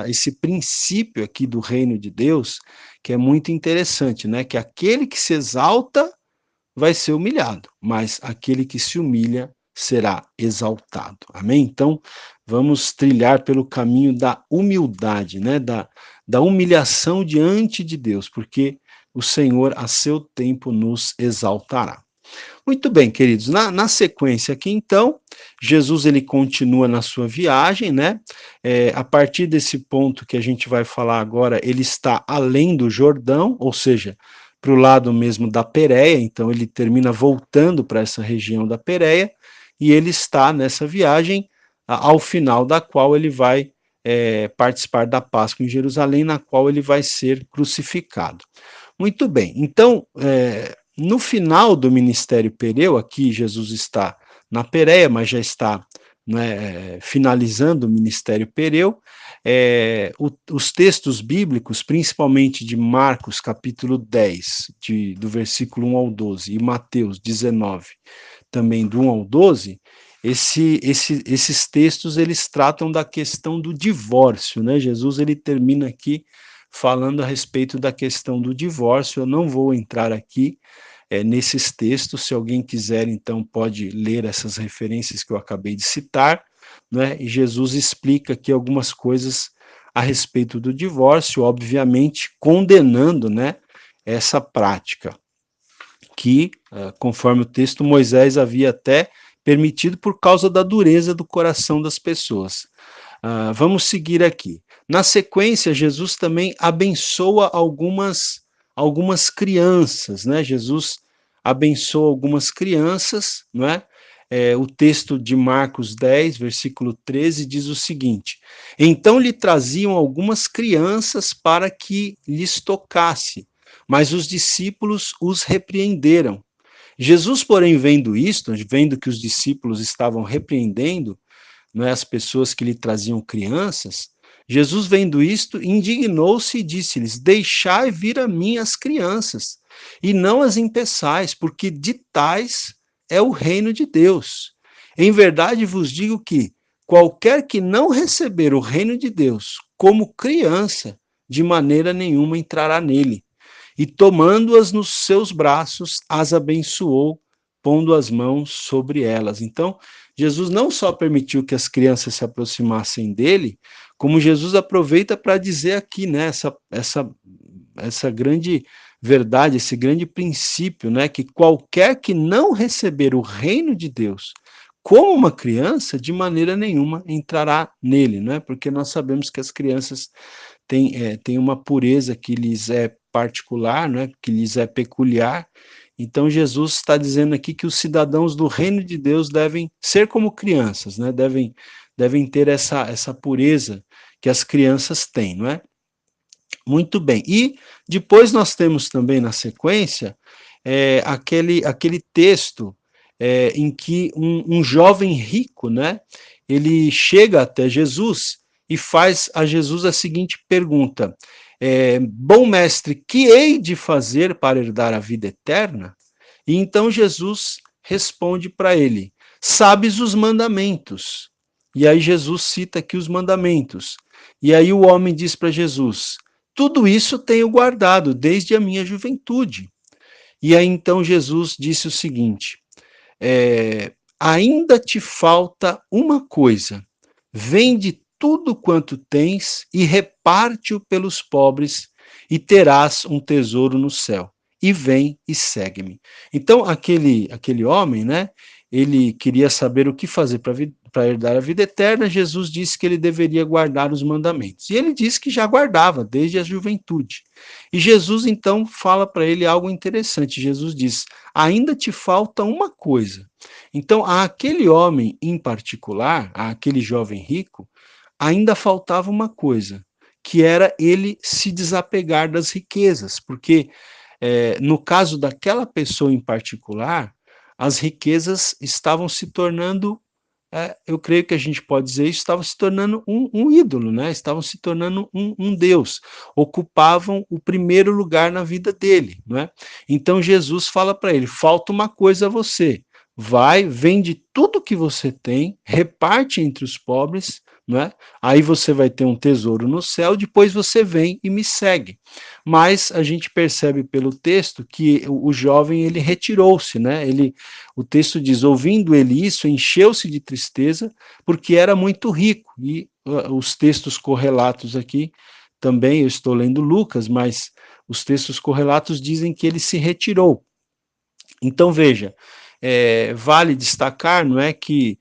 esse princípio aqui do reino de Deus, que é muito interessante, né, que aquele que se exalta vai ser humilhado, mas aquele que se humilha será exaltado. Amém? Então, vamos trilhar pelo caminho da humildade, né? Da humilhação diante de Deus, porque o Senhor, a seu tempo, nos exaltará. Muito bem, queridos, na sequência aqui, então, Jesus ele continua na sua viagem, né? A partir desse ponto que a gente vai falar agora, ele está além do Jordão, ou seja, para o lado mesmo da Pérea, então ele termina voltando para essa região da Pérea, e ele está nessa viagem, ao final da qual ele vai participar da Páscoa em Jerusalém, na qual ele vai ser crucificado. Muito bem, então, no final do ministério pereu, aqui Jesus está na Pérea, mas já está, né, finalizando o ministério pereu, os textos bíblicos, principalmente de Marcos capítulo 10, do versículo 1 ao 12, e Mateus 19, também do 1 ao 12, esses textos eles tratam da questão do divórcio, né? Jesus ele termina aqui falando a respeito da questão do divórcio. Eu não vou entrar aqui nesses textos. Se alguém quiser, então pode ler essas referências que eu acabei de citar, né? E Jesus explica aqui algumas coisas a respeito do divórcio, obviamente condenando, né, essa prática que, conforme o texto, Moisés havia até permitido por causa da dureza do coração das pessoas. Vamos seguir aqui. Na sequência, Jesus também abençoa algumas crianças, né? Jesus abençoa algumas crianças, não é? O texto de Marcos 10, versículo 13, diz o seguinte: então lhe traziam algumas crianças para que lhes tocasse, mas os discípulos os repreenderam. Jesus, porém, vendo isto, vendo que os discípulos estavam repreendendo, não é, as pessoas que lhe traziam crianças, Jesus, vendo isto, indignou-se e disse-lhes: deixai vir a mim as crianças, e não as impeçais, porque de tais é o reino de Deus. Em verdade vos digo que qualquer que não receber o reino de Deus como criança, de maneira nenhuma entrará nele. E tomando-as nos seus braços, as abençoou, pondo as mãos sobre elas. Então, Jesus não só permitiu que as crianças se aproximassem dele, como Jesus aproveita para dizer aqui, né, essa grande verdade, esse grande princípio, né, que qualquer que não receber o reino de Deus como uma criança, de maneira nenhuma entrará nele, né, porque nós sabemos que as crianças têm uma pureza que lhes é particular, né, que lhes é peculiar. Então Jesus está dizendo aqui que os cidadãos do reino de Deus devem ser como crianças, né? Devem ter essa pureza que as crianças têm, não é? Muito bem. E depois nós temos também na sequência aquele texto em que um jovem rico, né? Ele chega até Jesus e faz a Jesus a seguinte pergunta: bom mestre, que hei de fazer para herdar a vida eterna? E então Jesus responde para ele: sabes os mandamentos. E aí Jesus cita aqui os mandamentos. E aí o homem diz para Jesus: tudo isso tenho guardado desde a minha juventude. E aí então Jesus disse o seguinte: ainda te falta uma coisa. Vende tudo quanto tens e reparte-o pelos pobres, e terás um tesouro no céu. E vem e segue-me. Então, aquele homem, né? Ele queria saber o que fazer para herdar a vida eterna. Jesus disse que ele deveria guardar os mandamentos. E ele disse que já guardava desde a juventude. E Jesus então fala para ele algo interessante. Jesus diz: ainda te falta uma coisa. Então, àquele homem em particular, àquele jovem rico, ainda faltava uma coisa, que era ele se desapegar das riquezas, porque no caso daquela pessoa em particular, as riquezas estavam se tornando, eu creio que a gente pode dizer isso, estavam se tornando um ídolo, né? Estavam se tornando um Deus, ocupavam o primeiro lugar na vida dele, não é? Então Jesus fala para ele: falta uma coisa a você, vai, vende tudo que você tem, reparte entre os pobres, não é? Aí você vai ter um tesouro no céu, depois você vem e me segue. Mas a gente percebe pelo texto que o jovem ele retirou-se, né? O texto diz: ouvindo ele isso, encheu-se de tristeza, porque era muito rico. E os textos correlatos aqui também, eu estou lendo Lucas, mas os textos correlatos dizem que ele se retirou. Então veja, vale destacar, não é, que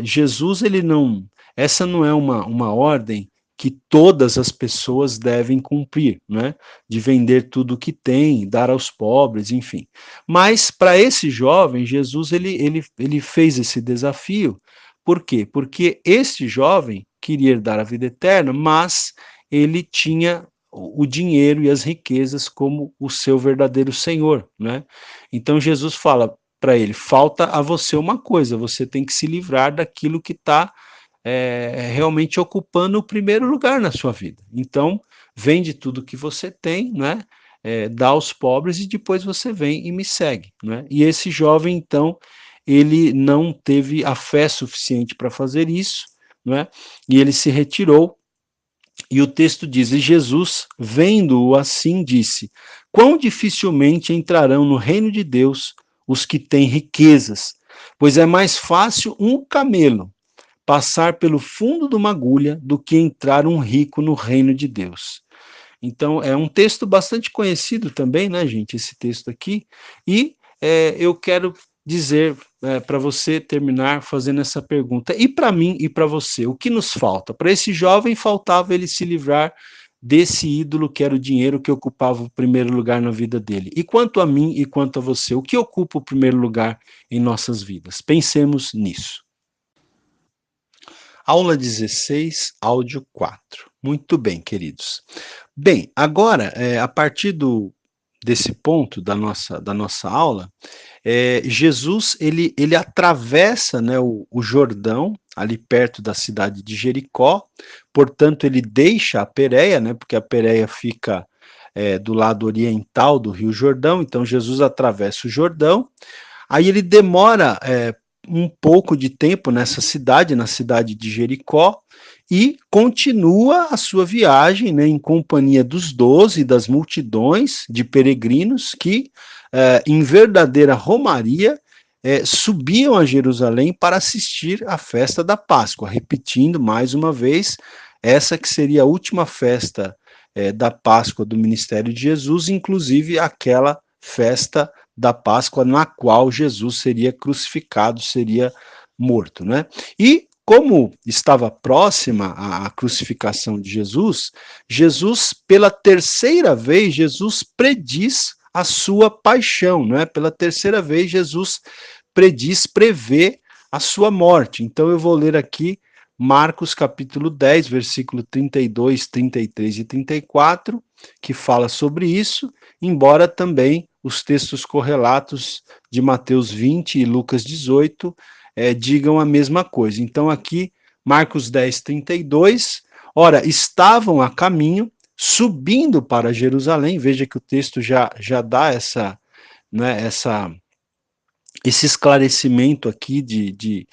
Jesus ele não, essa não é uma ordem que todas as pessoas devem cumprir, né? De vender tudo o que tem, dar aos pobres, enfim. Mas para esse jovem, Jesus ele fez esse desafio. Por quê? Porque esse jovem queria dar a vida eterna, mas ele tinha o dinheiro e as riquezas como o seu verdadeiro senhor, né? Então Jesus fala para ele: falta a você uma coisa, você tem que se livrar daquilo que está realmente ocupando o primeiro lugar na sua vida. Então, vende tudo que você tem, né? Dá aos pobres e depois você vem e me segue, né? E esse jovem, então, ele não teve a fé suficiente para fazer isso, não é? E ele se retirou. E o texto diz: e Jesus, vendo-o assim, disse: quão dificilmente entrarão no reino de Deus os que têm riquezas, pois é mais fácil um camelo passar pelo fundo de uma agulha do que entrar um rico no reino de Deus. Então, é um texto bastante conhecido também, né, gente, esse texto aqui, e eu quero dizer para você terminar fazendo essa pergunta, e para mim e para você, o que nos falta? Para esse jovem faltava ele se livrar desse ídolo que era o dinheiro que ocupava o primeiro lugar na vida dele. E quanto a mim e quanto a você, o que ocupa o primeiro lugar em nossas vidas? Pensemos nisso. Aula 16, áudio 4. Muito bem, queridos. Bem, agora, a partir desse ponto da nossa aula, Jesus ele atravessa, né, o Jordão, ali perto da cidade de Jericó, portanto, ele deixa a Pérea, né, porque a Pérea fica do lado oriental do Rio Jordão, então Jesus atravessa o Jordão, aí ele demora um pouco de tempo nessa cidade, na cidade de Jericó, e continua a sua viagem, né, em companhia dos 12, das multidões de peregrinos que, em verdadeira romaria, subiam a Jerusalém para assistir à festa da Páscoa, repetindo mais uma vez, essa que seria a última festa da Páscoa do ministério de Jesus, inclusive aquela festa da Páscoa na qual Jesus seria crucificado, seria morto, né? E como estava próxima a crucificação de Jesus, Jesus, pela terceira vez, Jesus prediz a sua paixão, não é? Pela terceira vez, Jesus prevê a sua morte. Então eu vou ler aqui Marcos capítulo 10, versículo 32, 33 e 34, que fala sobre isso, embora também os textos correlatos de Mateus 20 e Lucas 18 digam a mesma coisa. Então aqui, Marcos 10, 32, ora, estavam a caminho, subindo para Jerusalém, veja que o texto já dá né, esse esclarecimento aqui de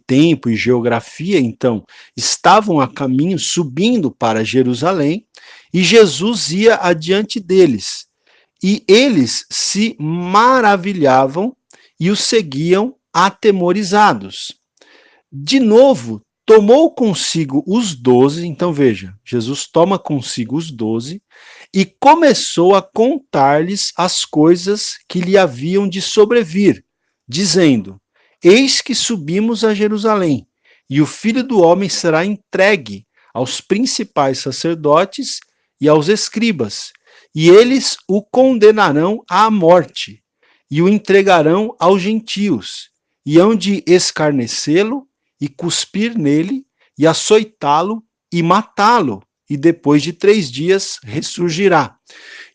tempo e geografia, então, estavam a caminho, subindo para Jerusalém, e Jesus ia adiante deles, e eles se maravilhavam e o seguiam atemorizados. De novo, tomou consigo os 12, então veja, Jesus toma consigo os 12 e começou a contar-lhes as coisas que lhe haviam de sobrevir, dizendo: eis que subimos a Jerusalém, e o Filho do Homem será entregue aos principais sacerdotes e aos escribas, e eles o condenarão à morte, e o entregarão aos gentios, e hão de escarnecê-lo, e cuspir nele, e açoitá-lo, e matá-lo, e depois de 3 dias ressurgirá.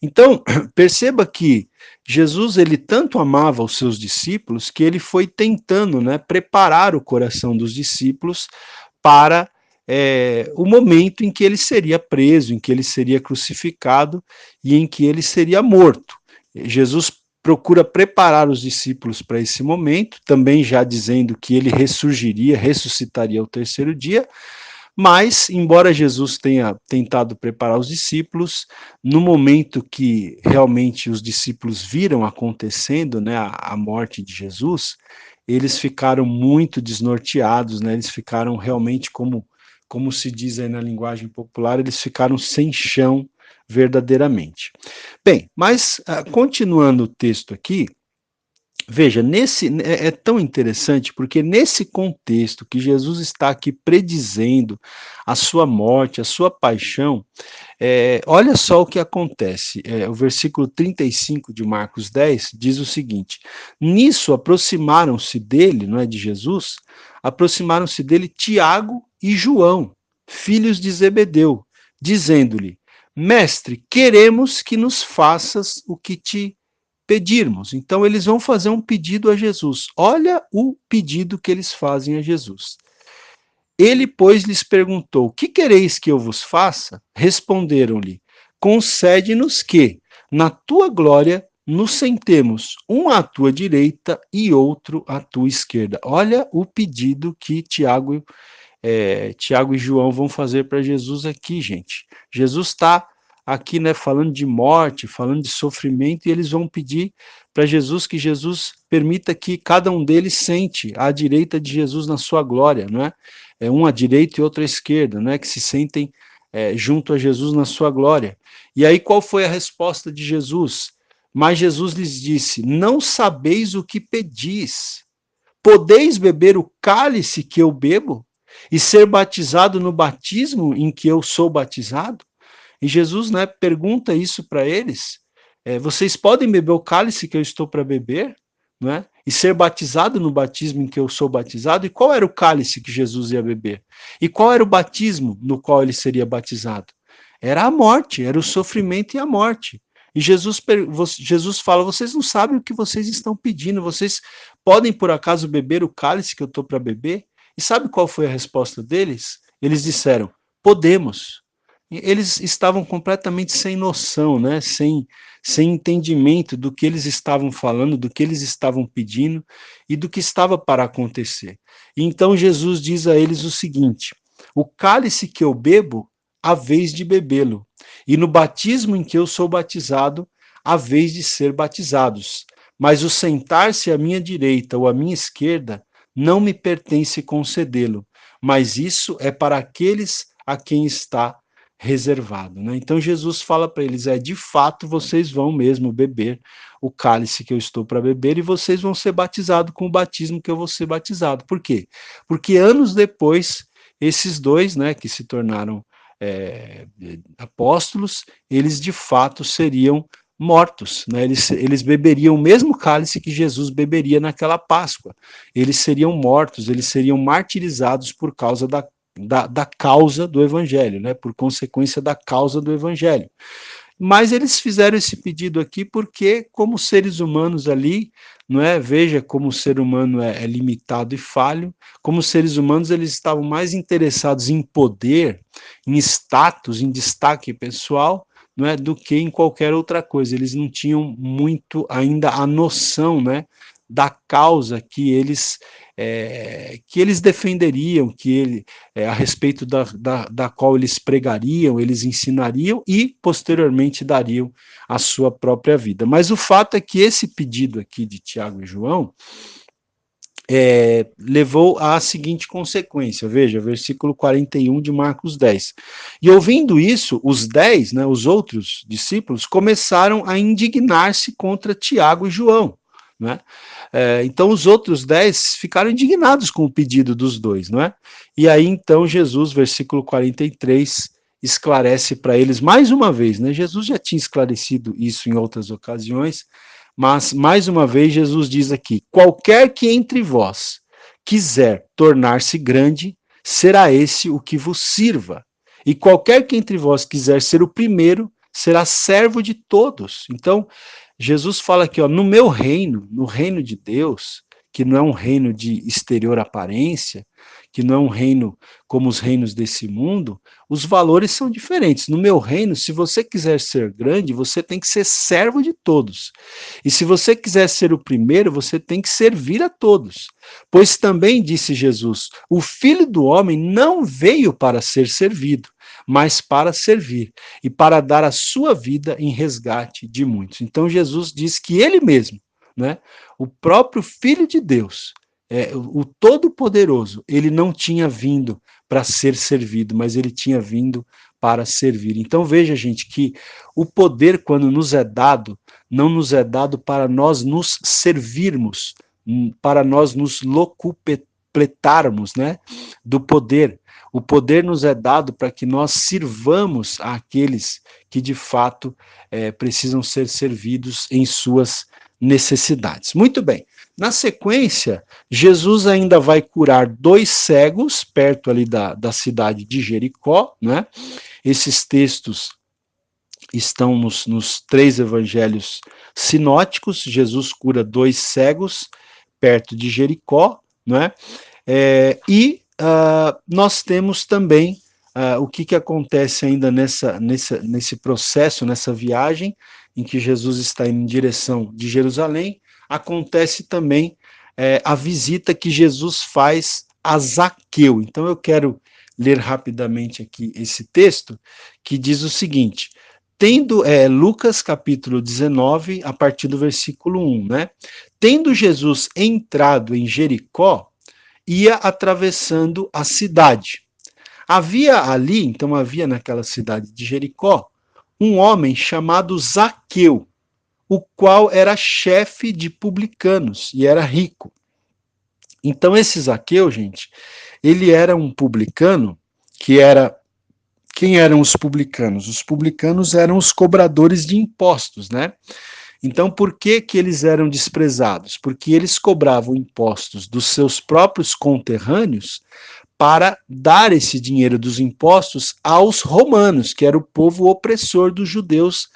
Então, perceba que Jesus, ele tanto amava os seus discípulos, que ele foi tentando, né, preparar o coração dos discípulos para o momento em que ele seria preso, em que ele seria crucificado e em que ele seria morto. Jesus procura preparar os discípulos para esse momento, também já dizendo que ele ressuscitaria ao terceiro dia, mas, embora Jesus tenha tentado preparar os discípulos, no momento que realmente os discípulos viram acontecendo, né, a morte de Jesus, eles ficaram muito desnorteados, né, eles ficaram realmente, como se diz aí na linguagem popular, eles ficaram sem chão verdadeiramente. Bem, mas continuando o texto aqui, veja, é tão interessante porque nesse contexto que Jesus está aqui predizendo a sua morte, a sua paixão, olha só o que acontece. O versículo 35 de Marcos 10 diz o seguinte: nisso aproximaram-se dele, não é de Jesus, aproximaram-se dele Tiago e João, filhos de Zebedeu, dizendo-lhe: mestre, queremos que nos faças o que te pedirmos. Então eles vão fazer um pedido a Jesus. Olha o pedido que eles fazem a Jesus. Ele, pois, lhes perguntou: que quereis que eu vos faça? Responderam-lhe: concede-nos que, na tua glória, nos sentemos, um à tua direita e outro à tua esquerda. Olha o pedido que Tiago e João vão fazer para Jesus aqui, gente. Jesus está aqui, né, falando de morte, falando de sofrimento, e eles vão pedir para Jesus que Jesus permita que cada um deles sente à direita de Jesus na sua glória, não é? Um à direita e outro à esquerda, né, que se sentem junto a Jesus na sua glória. E aí qual foi a resposta de Jesus? Mas Jesus lhes disse: não sabeis o que pedis. Podeis beber o cálice que eu bebo e ser batizado no batismo em que eu sou batizado? E Jesus, né, pergunta isso para eles: vocês podem beber o cálice que eu estou para beber, não é? E ser batizado no batismo em que eu sou batizado? E qual era o cálice que Jesus ia beber? E qual era o batismo no qual ele seria batizado? Era a morte, era o sofrimento e a morte. E Jesus fala: vocês não sabem o que vocês estão pedindo, vocês podem por acaso beber o cálice que eu estou para beber? E sabe qual foi a resposta deles? Eles disseram: podemos. Eles estavam completamente sem noção, né? Sem entendimento do que eles estavam falando, do que eles estavam pedindo e do que estava para acontecer. E então Jesus diz a eles o seguinte: o cálice que eu bebo, a vez de bebê-lo, e no batismo em que eu sou batizado, a vez de ser batizados. Mas o sentar-se à minha direita ou à minha esquerda não me pertence concedê-lo, mas isso é para aqueles a quem está reservado, né? Então Jesus fala para eles: de fato vocês vão mesmo beber o cálice que eu estou para beber e vocês vão ser batizados com o batismo que eu vou ser batizado. Por quê? Porque anos depois esses dois, né, que se tornaram apóstolos, eles de fato seriam mortos, né? Eles beberiam o mesmo cálice que Jesus beberia naquela Páscoa. Eles seriam mortos, eles seriam martirizados por causa da causa do evangelho, né? Por consequência da causa do evangelho. Mas eles fizeram esse pedido aqui porque, como seres humanos ali, não é? Veja como o ser humano é limitado e falho. Como seres humanos, eles estavam mais interessados em poder, em status, em destaque pessoal, não é, do que em qualquer outra coisa. Eles não tinham muito ainda a noção, né, da causa que eles defenderiam, a respeito da qual eles pregariam, eles ensinariam e posteriormente dariam a sua própria vida. Mas o fato é que esse pedido aqui de Tiago e João levou à seguinte consequência, veja, versículo 41 de Marcos 10. E ouvindo isso, os 10, né, os outros discípulos, começaram a indignar-se contra Tiago e João, né? Então os outros 10 ficaram indignados com o pedido dos dois, não é? E aí então Jesus, versículo 43, esclarece para eles mais uma vez, né? Jesus já tinha esclarecido isso em outras ocasiões, mas mais uma vez Jesus diz aqui: qualquer que entre vós quiser tornar-se grande, será esse o que vos sirva. E qualquer que entre vós quiser ser o primeiro, será servo de todos. Então, Jesus fala aqui, ó, no meu reino, no reino de Deus, que não é um reino de exterior aparência, que não é um reino como os reinos desse mundo, os valores são diferentes. No meu reino, se você quiser ser grande, você tem que ser servo de todos. E se você quiser ser o primeiro, você tem que servir a todos. Pois também disse Jesus: o Filho do Homem não veio para ser servido, mas para servir e para dar a sua vida em resgate de muitos. Então Jesus diz que ele mesmo, né, o próprio Filho de Deus, o Todo-Poderoso, ele não tinha vindo para ser servido, mas ele tinha vindo para servir. Então veja, gente, que o poder, quando nos é dado, não nos é dado para nós nos servirmos, para nós nos locupletarmos, né, do poder. O poder nos é dado para que nós sirvamos àqueles que de fato precisam ser servidos em suas necessidades. Muito bem. Na sequência, Jesus ainda vai curar 2 cegos perto ali da cidade de Jericó, né? Esses textos estão nos 3 evangelhos sinóticos. Jesus cura 2 cegos perto de Jericó, né? Nós temos também o que acontece ainda nesse processo, nessa viagem. em que Jesus está indo em direção de Jerusalém, acontece também a visita que Jesus faz a Zaqueu. Então eu quero ler rapidamente aqui esse texto, que diz o seguinte, tendo, Lucas capítulo 19, a partir do versículo 1, né? Tendo Jesus entrado em Jericó, ia atravessando a cidade. Havia naquela cidade de Jericó, um homem chamado Zaqueu, o qual era chefe de publicanos e era rico. Então esse Zaqueu, gente, ele era um publicano que era... Quem eram os publicanos? Os publicanos eram os cobradores de impostos, né? Então, por que que eles eram desprezados? Porque eles cobravam impostos dos seus próprios conterrâneos para dar esse dinheiro dos impostos aos romanos, que era o povo opressor dos judeus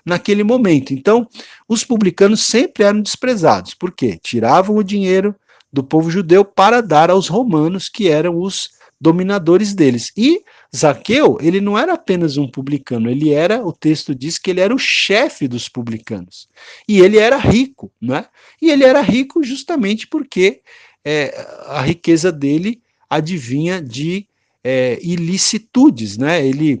naquele momento. Então, os publicanos sempre eram desprezados. Por quê? Tiravam o dinheiro do povo judeu para dar aos romanos, que eram os dominadores deles. E Zaqueu, ele não era apenas um publicano, ele era, o texto diz que ele era o chefe dos publicanos. E ele era rico, né? E ele era rico justamente porque a riqueza dele advinha de ilicitudes, né? Ele,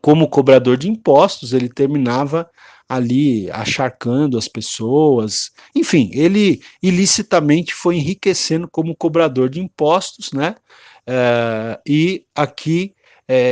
como cobrador de impostos, ele terminava ali acharcando as pessoas, enfim, ele ilicitamente foi enriquecendo como cobrador de impostos, né? E aqui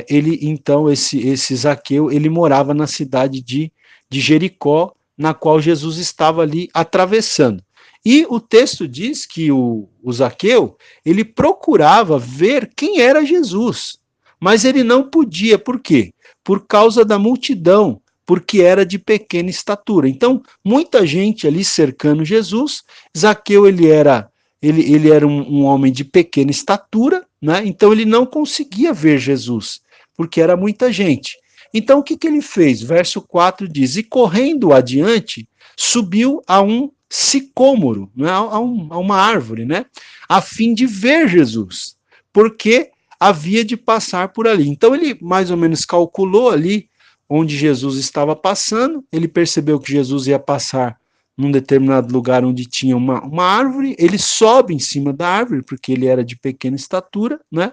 ele, então, esse Zaqueu, ele morava na cidade de Jericó, na qual Jesus estava ali atravessando. E o texto diz que o Zaqueu, ele procurava ver quem era Jesus, mas ele não podia, por quê? Por causa da multidão, porque era de pequena estatura. Então, muita gente ali cercando Jesus, Zaqueu ele era um homem de pequena estatura, né? Então ele não conseguia ver Jesus, porque era muita gente. Então o que, que ele fez? Verso 4 diz, e correndo adiante, subiu a um sicômoro, né? a uma árvore, né? A fim de ver Jesus, porque havia de passar por ali. Então ele mais ou menos calculou ali onde Jesus estava passando, ele percebeu que Jesus ia passar num determinado lugar onde tinha uma árvore, ele sobe em cima da árvore, porque ele era de pequena estatura, né,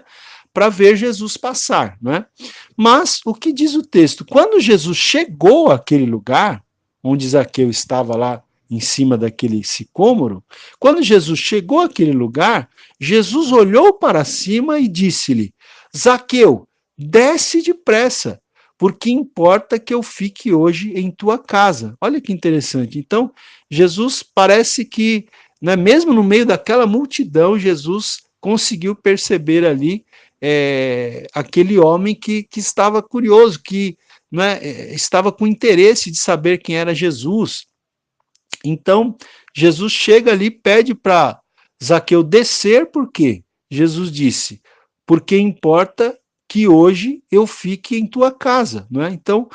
para ver Jesus passar, né? Mas o que diz o texto? Quando Jesus chegou àquele lugar, onde Zaqueu estava lá em cima daquele sicômoro, quando Jesus chegou àquele lugar, Jesus olhou para cima e disse-lhe, Zaqueu, desce depressa, porque importa que eu fique hoje em tua casa. Olha que interessante. Então, Jesus parece que, né, mesmo no meio daquela multidão, Jesus conseguiu perceber ali aquele homem que estava curioso, que, né, estava com interesse de saber quem era Jesus. Então, Jesus chega ali, pede para Zaqueu descer, por quê? Jesus disse, porque importa que hoje eu fique em tua casa. Não é? Então,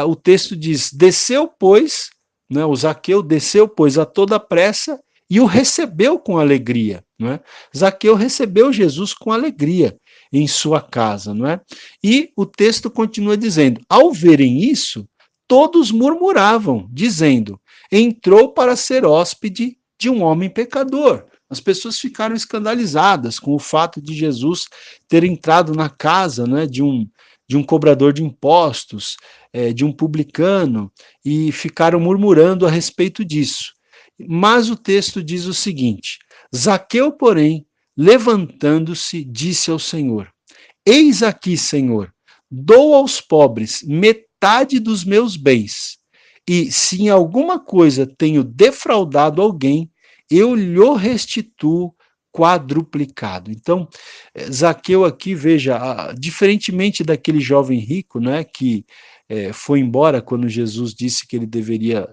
o texto diz, desceu, pois, né, o Zaqueu desceu, pois, a toda pressa e o recebeu com alegria. Não é? Zaqueu recebeu Jesus com alegria em sua casa. Não é? E o texto continua dizendo, ao verem isso, todos murmuravam, dizendo, entrou para ser hóspede de um homem pecador. As pessoas ficaram escandalizadas com o fato de Jesus ter entrado na casa, né, de um cobrador de impostos, de um publicano, e ficaram murmurando a respeito disso. Mas o texto diz o seguinte, Zaqueu, porém, levantando-se, disse ao Senhor, eis aqui, Senhor, dou aos pobres metade dos meus bens, e se em alguma coisa tenho defraudado alguém, eu lhe restituo quadruplicado. Então, Zaqueu aqui, veja, diferentemente daquele jovem rico, né, que foi embora quando Jesus disse que ele deveria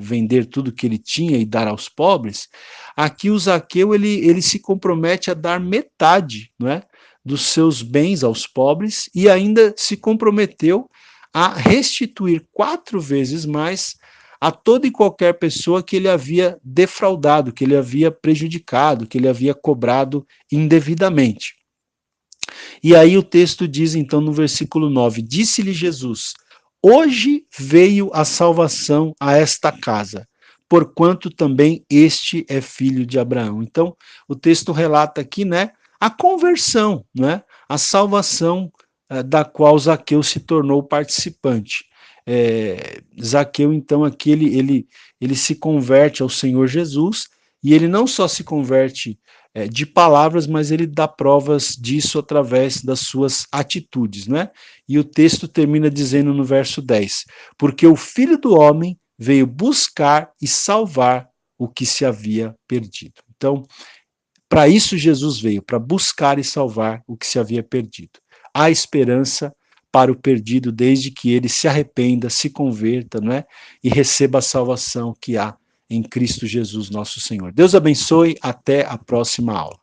vender tudo que ele tinha e dar aos pobres, aqui o Zaqueu ele se compromete a dar metade, não é, dos seus bens aos pobres e ainda se comprometeu a restituir 4 vezes mais a toda e qualquer pessoa que ele havia defraudado, que ele havia prejudicado, que ele havia cobrado indevidamente. E aí o texto diz então no versículo 9, disse-lhe Jesus, hoje veio a salvação a esta casa, porquanto também este é filho de Abraão. Então, o texto relata aqui, né, a conversão, né, a salvação da qual Zaqueu se tornou participante. Zaqueu, então, aqui ele se converte ao Senhor Jesus, e ele não só se converte de palavras, mas ele dá provas disso através das suas atitudes, né? E o texto termina dizendo no verso 10: porque o Filho do Homem veio buscar e salvar o que se havia perdido. Então, para isso Jesus veio, para buscar e salvar o que se havia perdido. Há esperança para o perdido desde que ele se arrependa, se converta, né? E receba a salvação que há em Cristo Jesus, nosso Senhor. Deus abençoe, até a próxima aula.